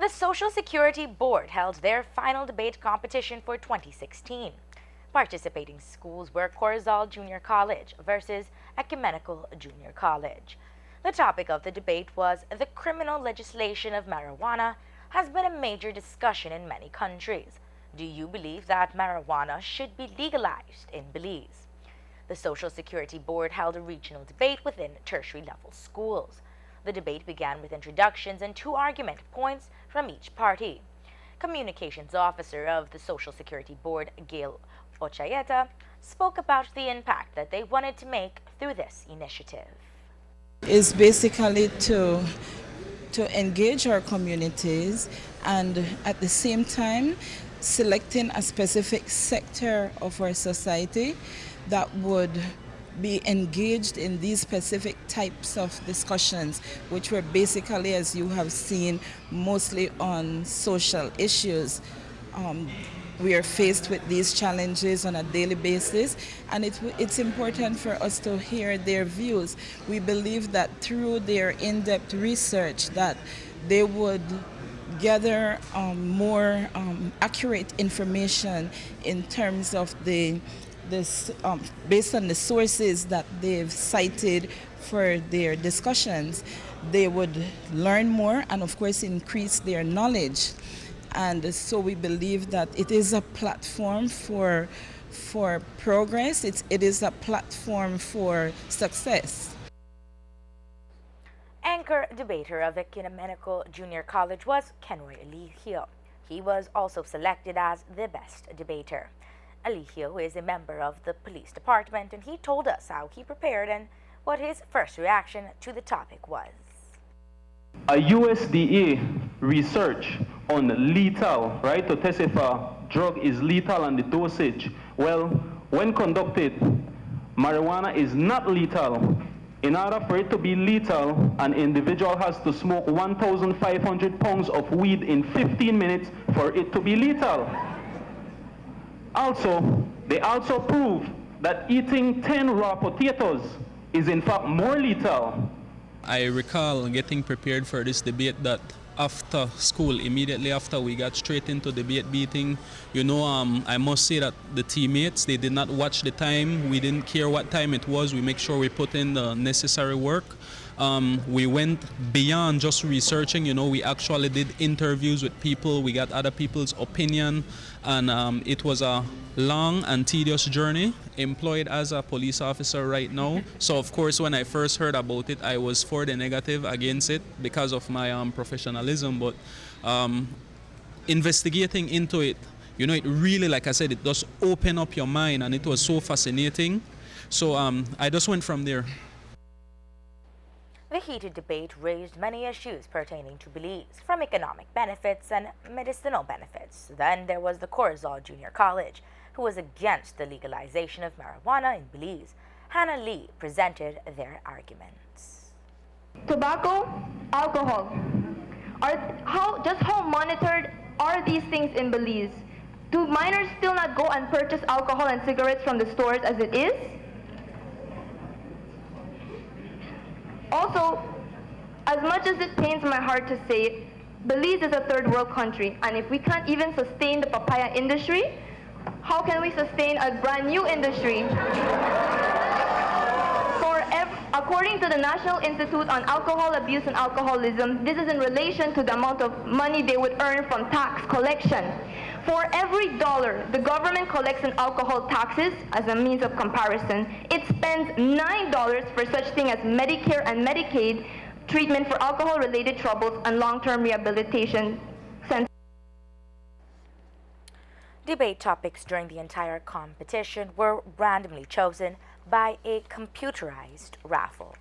The Social Security Board held their final debate competition for 2016. Participating schools were Corozal Junior College versus Ecumenical Junior College. The topic of the debate was the criminal legislation of marijuana has been a major discussion in many countries. Do you believe that marijuana should be legalized in Belize? The Social Security Board held a regional debate within tertiary level schools. The debate began with introductions and two argument points from each party. Communications Officer of the Social Security Board, Gail Ochayeta, spoke about the impact that they wanted to make through this initiative. Is basically to engage our communities and at the same time selecting a specific sector of our society that would be engaged in these specific types of discussions, which were basically, as you have seen, mostly on social issues. We are faced with these challenges on a daily basis, and it's important for us to hear their views. We believe that through their in-depth research that they would gather more accurate information in terms of based on the sources that they've cited for their discussions. They would learn more and of course increase their knowledge. And so we believe that it is a platform for progress. It is a platform for success. Anchor debater of Ecumenical Junior College was Kenroy Alihio. He was also selected as the best debater. Alihio is a member of the police department, and he told us how he prepared and what his first reaction to the topic was. A USDA research on lethal, right, to test if a drug is lethal and the dosage. Well, when conducted, marijuana is not lethal. In order for it to be lethal, an individual has to smoke 1,500 pounds of weed in 15 minutes for it to be lethal. Also, they also prove that eating 10 raw potatoes is in fact more lethal. I recall getting prepared for this debate that after school, immediately after we got straight into debate beating, I must say that the teammates, they did not watch the time. We didn't care what time it was. We make sure we put in the necessary work. We went beyond just researching, we actually did interviews with people. We got other people's opinion, and it was a long and tedious journey. Employed as a police officer right now. So of course, when I first heard about it, I was for the negative against it because of my professionalism. But investigating into it, it really, like I said, it does open up your mind, and it was so fascinating. So I just went from there. The heated debate raised many issues pertaining to Belize, from economic benefits and medicinal benefits. Then there was the Corozal Junior College, who was against the legalization of marijuana in Belize. Hannah Lee presented their arguments. Tobacco, alcohol. How monitored are these things in Belize? Do minors still not go and purchase alcohol and cigarettes from the stores as it is? Also, as much as it pains my heart to say, Belize is a third world country, and if we can't even sustain the papaya industry, how can we sustain a brand new industry? According to the National Institute on Alcohol Abuse and Alcoholism, this is in relation to the amount of money they would earn from tax collection. For every dollar the government collects in alcohol taxes, as a means of comparison, it spends $9 for such thing as Medicare and Medicaid treatment for alcohol-related troubles and long-term rehabilitation centers. Debate topics during the entire competition were randomly chosen by a computerized raffle.